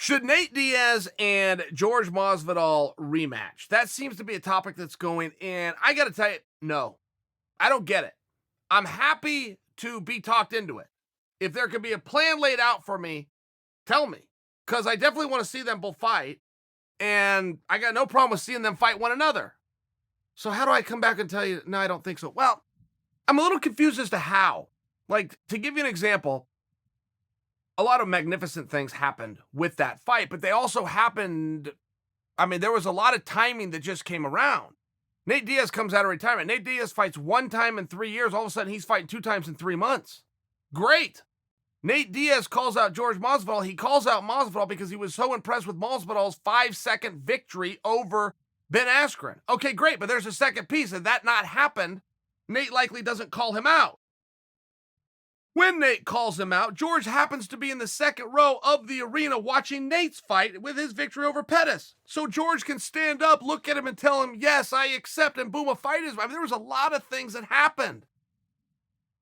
Should Nate Diaz and George Masvidal rematch? That seems to be a topic that's going, and I got to tell you, no, I don't get it. I'm happy to be talked into it. If there could be a plan laid out for me, tell me, because I definitely want to see them both fight, and I got no problem with seeing them fight one another. So how do I come back and tell you, no, I don't think so? Well, I'm a little confused as to how. Like, to give you an example, a lot of magnificent things happened with that fight, but they also happened. I mean, there was a lot of timing that just came around. Nate Diaz comes out of retirement. Nate Diaz fights one time in 3 years. All of a sudden, he's fighting 2 times in 3 months. Great. Nate Diaz calls out George Masvidal. He calls out Masvidal because he was so impressed with Masvidal's 5-second victory over Ben Askren. Okay, great, but there's a second piece. Had that not happened, Nate likely doesn't call him out. When Nate calls him out, George happens to be in the second row of the arena watching Nate's fight with his victory over Pettis. So George can stand up, look at him, and tell him, yes, I accept, and boom, a fight is. I mean, there was a lot of things that happened.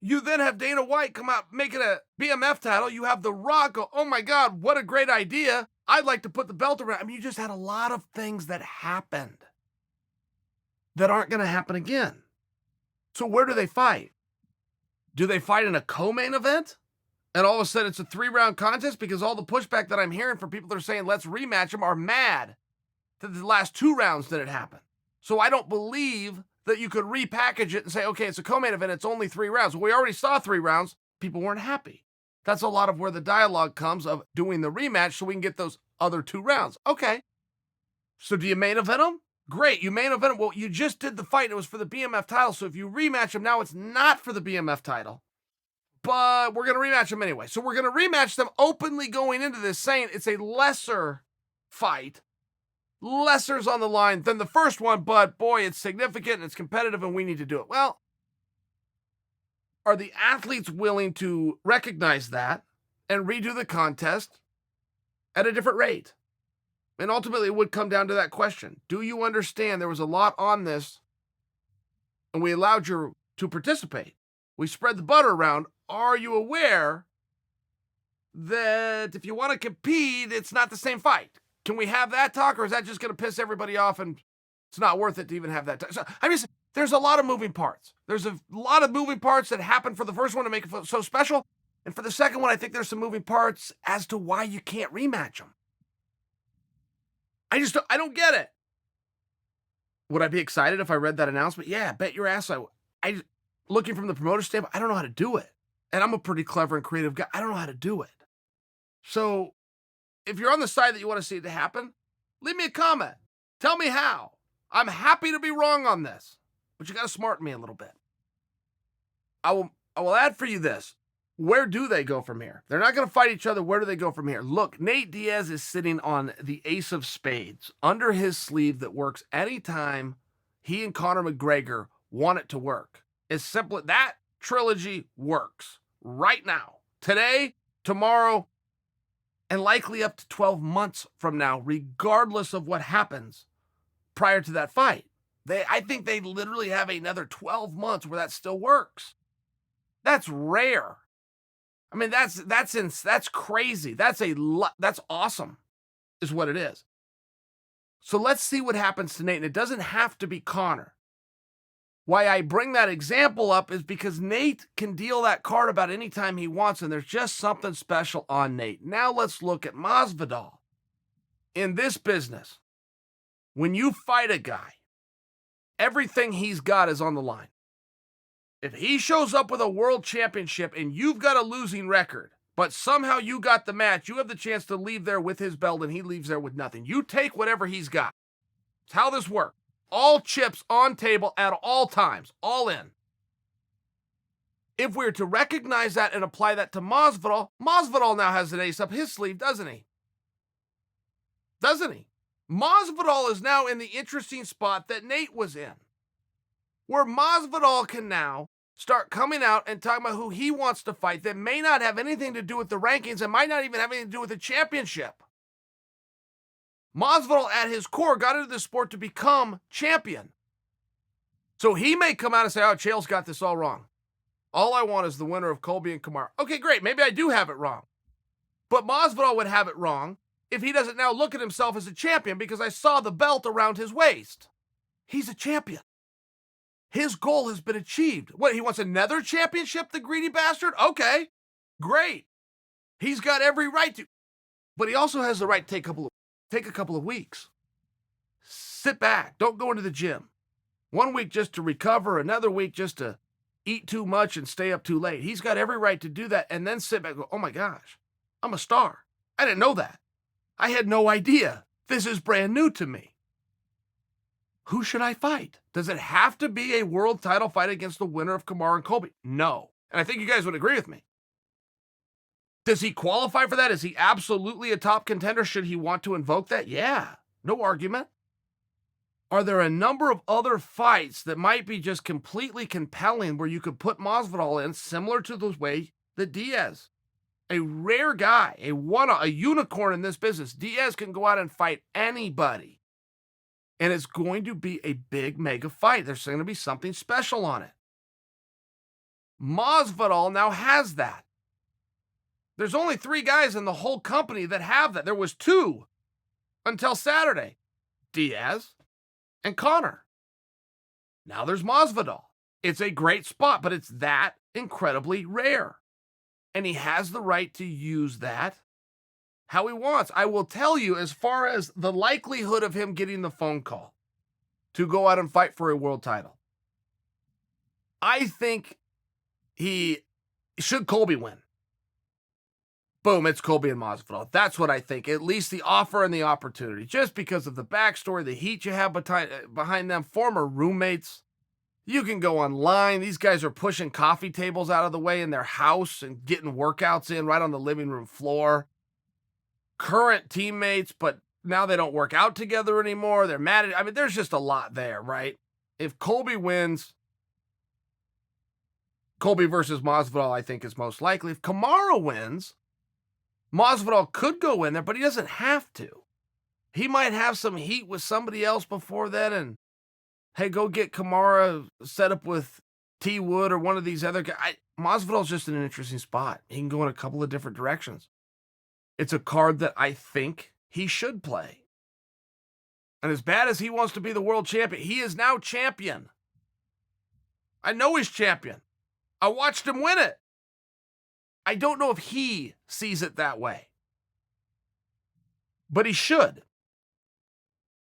You then have Dana White come out, make it a BMF title. You have The Rock go, oh my God, what a great idea. I'd like to put the belt around. I mean, you just had a lot of things that happened that aren't going to happen again. So where do they fight? Do they fight in a co-main event? And all of a sudden it's a 3-round contest? Because all the pushback that I'm hearing from people that are saying, let's rematch them, are mad that the last 2 rounds didn't happen. So I don't believe that you could repackage it and say, okay, it's a co-main event, it's only 3 rounds. Well, we already saw 3 rounds. People weren't happy. That's a lot of where the dialogue comes of doing the rematch so we can get those other 2 rounds. Okay. So do you main event them? Great, you main event them. Well, you just did the fight, and it was for the BMF title, so if you rematch them now, it's not for the BMF title. But we're going to rematch them anyway. So we're going to rematch them openly going into this, saying it's a lesser fight. Lesser's on the line than the first one, but boy, it's significant and it's competitive and we need to do it. Well, are the athletes willing to recognize that and redo the contest at a different rate? And ultimately, it would come down to that question. Do you understand there was a lot on this and we allowed you to participate? We spread the butter around. Are you aware that if you want to compete, it's not the same fight? Can we have that talk, or is that just going to piss everybody off and it's not worth it to even have that talk? So, I mean, there's a lot of moving parts. There's a lot of moving parts that happened for the first one to make it so special. And for the second one, I think there's some moving parts as to why you can't rematch them. I don't get it. Would I be excited if I read that announcement? Yeah, bet your ass I looking from the promoter standpoint, I don't know how to do it. And I'm a pretty clever and creative guy. I don't know how to do it. So if you're on the side that you want to see it happen, leave me a comment. Tell me how. I'm happy to be wrong on this, but you got to smarten me a little bit. I will add for you this. Where do they go from here? They're not going to fight each other. Where do they go from here? Look, Nate Diaz is sitting on the ace of spades under his sleeve that works anytime he and Conor McGregor want it to work. It's simple. That trilogy works right now, today, tomorrow, and likely up to 12 months from now, regardless of what happens prior to that fight. I think they literally have another 12 months where that still works. That's rare. I mean, that's crazy. That's awesome, is what it is. So let's see what happens to Nate. And it doesn't have to be Conor. Why I bring that example up is because Nate can deal that card about any time he wants, and there's just something special on Nate. Now let's look at Masvidal. In this business, when you fight a guy, everything he's got is on the line. If he shows up with a world championship and you've got a losing record, but somehow you got the match, you have the chance to leave there with his belt and he leaves there with nothing. You take whatever he's got. It's how this works. All chips on table at all times, all in. If we're to recognize that and apply that to Masvidal, Masvidal now has an ace up his sleeve, doesn't he? Doesn't he? Masvidal is now in the interesting spot that Nate was in, where Masvidal can now start coming out and talking about who he wants to fight that may not have anything to do with the rankings and might not even have anything to do with the championship. Masvidal, at his core, got into the sport to become champion. So he may come out and say, oh, Chael's got this all wrong. All I want is the winner of Colby and Kamaru. Okay, great. Maybe I do have it wrong. But Masvidal would have it wrong if he doesn't now look at himself as a champion because I saw the belt around his waist. He's a champion. His goal has been achieved. What, he wants another championship, the greedy bastard? Okay, great. He's got every right to. But he also has the right to take a couple of weeks. Sit back. Don't go into the gym. 1 week just to recover, another week just to eat too much and stay up too late. He's got every right to do that and then sit back and go, oh my gosh, I'm a star. I didn't know that. I had no idea. This is brand new to me. Who should I fight? Does it have to be a world title fight against the winner of Kamaru and Colby? No. And I think you guys would agree with me. Does he qualify for that? Is he absolutely a top contender? Should he want to invoke that? Yeah, no argument. Are there a number of other fights that might be just completely compelling where you could put Masvidal in, similar to the way that Diaz, a rare guy, a unicorn in this business, Diaz can go out and fight anybody. And it's going to be a big mega fight. There's going to be something special on it. Masvidal now has that. There's only 3 guys in the whole company that have that. There was 2 until Saturday. Diaz and Conor. Now there's Masvidal. It's a great spot, but it's that incredibly rare. And he has the right to use that how he wants. I will tell you, as far as the likelihood of him getting the phone call to go out and fight for a world title, I think should Colby win. Boom, it's Colby and Masvidal. That's what I think. At least the offer and the opportunity. Just because of the backstory, the heat you have behind them, former roommates. You can go online. These guys are pushing coffee tables out of the way in their house and getting workouts in right on the living room floor. Current teammates, but now they don't work out together anymore. They're mad at, there's just a lot there, right? If Colby wins, Colby versus Masvidal, I think, is most likely. If Kamaru wins, Masvidal could go in there, but he doesn't have to. He might have some heat with somebody else before then and, hey, go get Kamaru set up with T. Wood or one of these other guys. Masvidal's just in an interesting spot. He can go in a couple of different directions. It's a card that I think he should play. And as bad as he wants to be the world champion, he is now champion. I know he's champion. I watched him win it. I don't know if he sees it that way. But he should.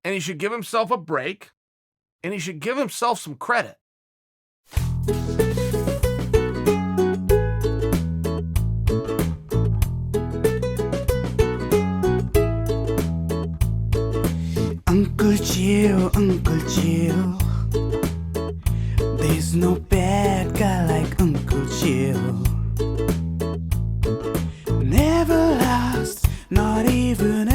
And he should give himself a break. And he should give himself some credit. Uncle Jill, there's no bad guy like Uncle Jill. Never lost, not even